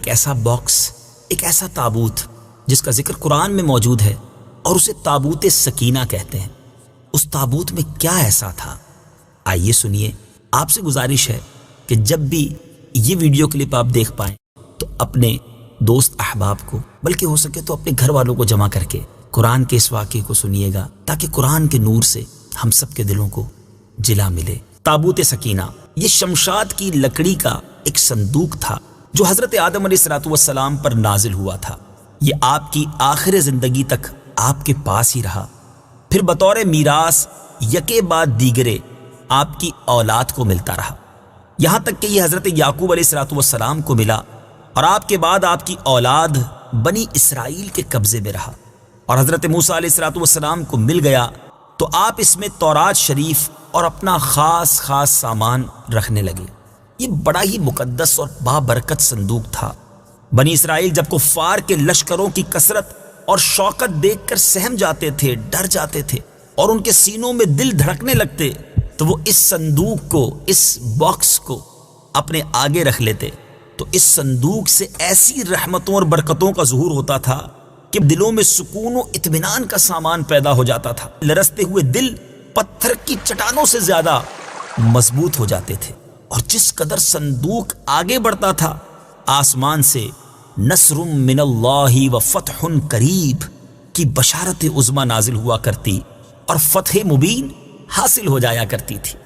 ایک ایسا باکس، ایک ایسا تابوت جس کا ذکر قرآن میں موجود ہے اور اسے تابوت سکینہ کہتے ہیں۔ اس تابوت میں کیا ایسا تھا؟ آئیے سنیے۔ آپ سے گزارش ہے کہ جب بھی یہ ویڈیو کلپ آپ دیکھ پائیں تو اپنے دوست احباب کو، بلکہ ہو سکے تو اپنے گھر والوں کو جمع کر کے قرآن کے اس واقعے کو سنیے گا، تاکہ قرآن کے نور سے ہم سب کے دلوں کو جلا ملے۔ تابوت سکینہ یہ شمشاد کی لکڑی کا ایک صندوق تھا جو حضرت آدم علیہ السلام پر نازل ہوا تھا۔ یہ آپ کی آخر زندگی تک آپ کے پاس ہی رہا، پھر بطور میراث یکے بعد دیگرے آپ کی اولاد کو ملتا رہا، یہاں تک کہ یہ حضرت یعقوب علیہ السلام کو ملا، اور آپ کے بعد آپ کی اولاد بنی اسرائیل کے قبضے میں رہا، اور حضرت موسیٰ علیہ السلام کو مل گیا تو آپ اس میں تورات شریف اور اپنا خاص سامان رکھنے لگے۔ یہ بڑا ہی مقدس اور بابرکت صندوق تھا۔ بنی اسرائیل جب کفار کے لشکروں کی کثرت اور شوکت دیکھ کر سہم جاتے تھے، ڈر جاتے تھے، اور ان کے سینوں میں دل دھڑکنے لگتے، تو وہ اس صندوق کو، اس باکس کو اپنے آگے رکھ لیتے، تو اس صندوق سے ایسی رحمتوں اور برکتوں کا ظہور ہوتا تھا کہ دلوں میں سکون و اطمینان کا سامان پیدا ہو جاتا تھا۔ لرزتے ہوئے دل پتھر کی چٹانوں سے زیادہ مضبوط ہو جاتے تھے، اور جس قدر صندوق آگے بڑھتا تھا، آسمان سے نصر من اللہ و فتح قریب کی بشارت عظمی نازل ہوا کرتی اور فتح مبین حاصل ہو جایا کرتی تھی۔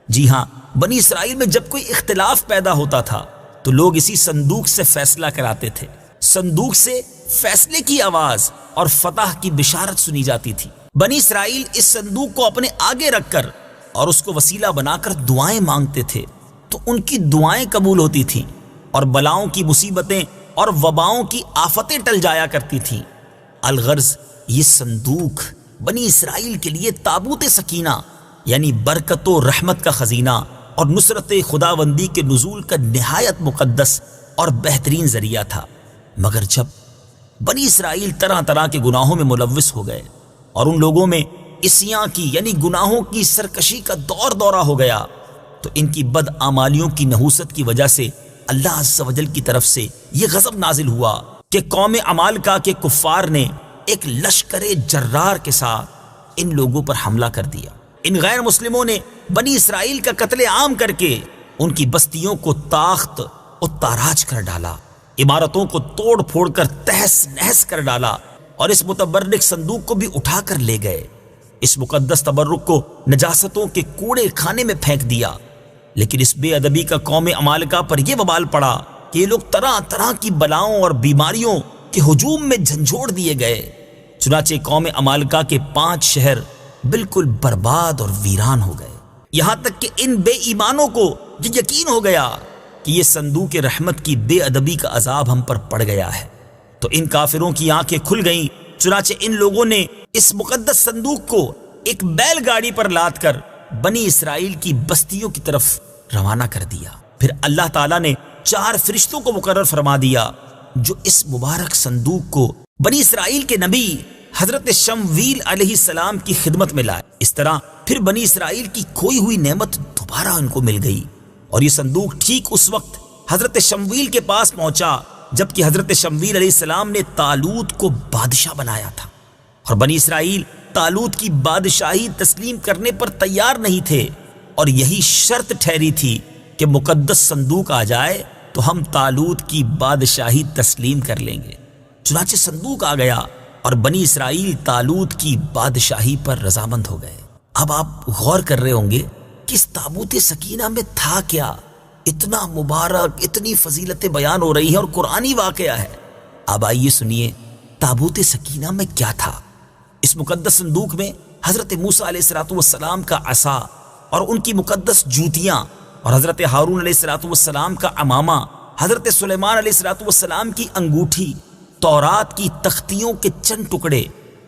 جی ہاں، بنی اسرائیل میں جب کوئی اختلاف پیدا ہوتا تھا تو لوگ اسی صندوق سے فیصلہ کراتے تھے۔ صندوق سے فیصلے کی آواز اور فتح کی بشارت سنی جاتی تھی۔ بنی اسرائیل اس صندوق کو اپنے آگے رکھ کر اور اس کو وسیلہ بنا کر دعائیں مانگتے تھے، تو ان کی دعائیں قبول ہوتی تھیں، اور بلاؤں کی مصیبتیں اور وباؤں کی آفتیں ٹل جایا کرتی تھیں۔ الغرض یہ صندوق بنی اسرائیل کے لیے تابوت سکینہ یعنی برکت و رحمت کا خزینہ اور نصرت خداوندی کے نزول کا نہایت مقدس اور بہترین ذریعہ تھا۔ مگر جب بنی اسرائیل طرح طرح کے گناہوں میں ملوث ہو گئے اور ان لوگوں میں عصیاں کی یعنی گناہوں کی سرکشی کا دورہ ہو گیا، تو ان کی بدعمالیوں کی نحوست کی وجہ سے اللہ عز و جل کی طرف سے یہ غضب نازل ہوا کہ قوم عمالقہ کے کفار نے ایک لشکر جرار کے ساتھ ان لوگوں پر حملہ کر دیا۔ ان غیر مسلموں نے بنی اسرائیل کا قتل عام کر کے ان کی بستیوں کو تاخت و تاراج کر ڈالا، عمارتوں کو توڑ پھوڑ کر تہس نہس کر ڈالا، اور اس متبرک صندوق کو بھی اٹھا کر لے گئے۔ اس مقدس تبرک کو نجاستوں کے کوڑے خانے میں پھینک دیا۔ لیکن اس بے ادبی کا قوم عمالقہ پر یہ وبال پڑا کہ یہ لوگ طرح طرح کی بلاؤں اور بیماریوں کے ہجوم میں جھنجھوڑ دیے گئے۔ چنانچہ قوم عمالقہ کے 5 شہر بالکل برباد اور ویران ہو گئے، یہاں تک کہ ان بے ایمانوں کو یہ یقین ہو گیا کہ یہ صندوق رحمت کی بے ادبی کا عذاب ہم پر پڑ گیا ہے، تو ان کافروں کی آنکھیں کھل گئیں۔ چنانچہ ان لوگوں نے اس مقدس صندوق کو ایک بیل گاڑی پر لاد کر بنی اسرائیل کی بستیوں کی طرف روانہ کر دیا۔ پھر اللہ تعالیٰ نے 4 فرشتوں کو مقرر فرما دیا جو اس مبارک صندوق کو بنی اسرائیل کے نبی حضرت شمویل علیہ السلام کی خدمت میں لائے۔ اس طرح پھر بنی اسرائیل کی کھوئی ہوئی نعمت دوبارہ ان کو مل گئی، اور یہ صندوق ٹھیک اس وقت حضرت شمویل کے پاس پہنچا جبکہ حضرت شمویل علیہ السلام نے طالوت کو بادشاہ بنایا تھا، اور بنی اسرائیل طالوت کی بادشاہی تسلیم کرنے پر تیار نہیں تھے، اور یہی شرط ٹھہری تھی کہ مقدس صندوق آ جائے تو ہم طالوت کی بادشاہی تسلیم کر لیں گے۔ چنانچہ صندوق آ گیا اور بنی اسرائیل طالوت کی بادشاہی پر رضامند ہو گئے۔ اب آپ غور کر رہے ہوں گے کہ اس تابوت سکینہ میں تھا کیا؟ اتنا مبارک، اتنی فضیلتیں بیان ہو رہی ہیں اور قرآنی واقعہ ہے۔ اب آئیے سنیے تابوت سکینہ میں کیا تھا۔ اس مقدس صندوق میں حضرت موسیٰ علیہ السلام کا عصا اور ان کی مقدس جوتیاں، اور حضرت ہارون علیہ السلام کا عمامہ، حضرت سلیمان علیہ السلام کی انگوٹھی، تورات کی تختیوں کے چند ٹکڑے،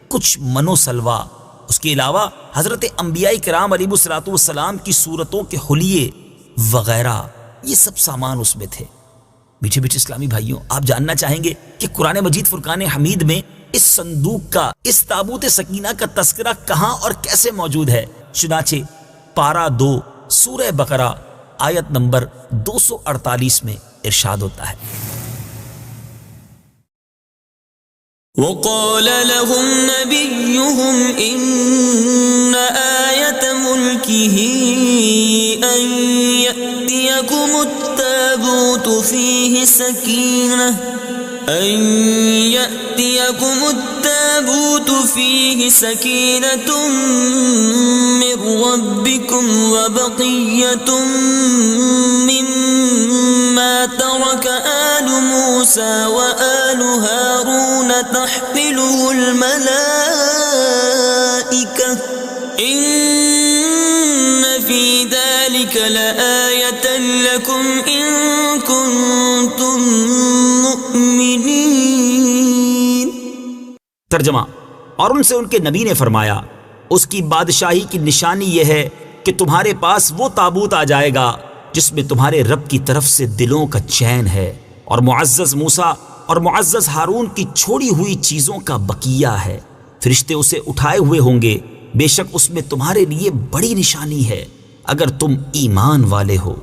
کچھ منو سلوا، اس کے علاوہ حضرت انبیاء کرام علیہ السلام کی صورتوں کے حلیے وغیرہ، یہ سب سامان اس میں تھے۔ میٹھے میٹھے اسلامی بھائیوں، آپ جاننا چاہیں گے کہ قرآن مجید فرقان حمید میں اس صندوق کا، اس تابوت سکینہ کا تذکرہ کہاں اور کیسے موجود ہے؟ چنانچہ پارہ 2 سورہ بقرہ آیت نمبر 248 میں ارشاد ہوتا ہے، وقال لهم نبيهم إن آية ملكه أن يأتيكم التابوت فيه سكينة من ربكم وبقية مما ترك آل موسى وآل هارون تحمله الملائكة إن في ذلك لآية لكم إن كنتم مؤمنين۔ ترجمہ: اور ان سے ان کے نبی نے فرمایا، اس کی بادشاہی کی نشانی یہ ہے کہ تمہارے پاس وہ تابوت آ جائے گا جس میں تمہارے رب کی طرف سے دلوں کا چین ہے، اور معزز موسیٰ اور معزز ہارون کی چھوڑی ہوئی چیزوں کا بقیہ ہے۔ فرشتے اسے اٹھائے ہوئے ہوں گے، بے شک اس میں تمہارے لیے بڑی نشانی ہے اگر تم ایمان والے ہو۔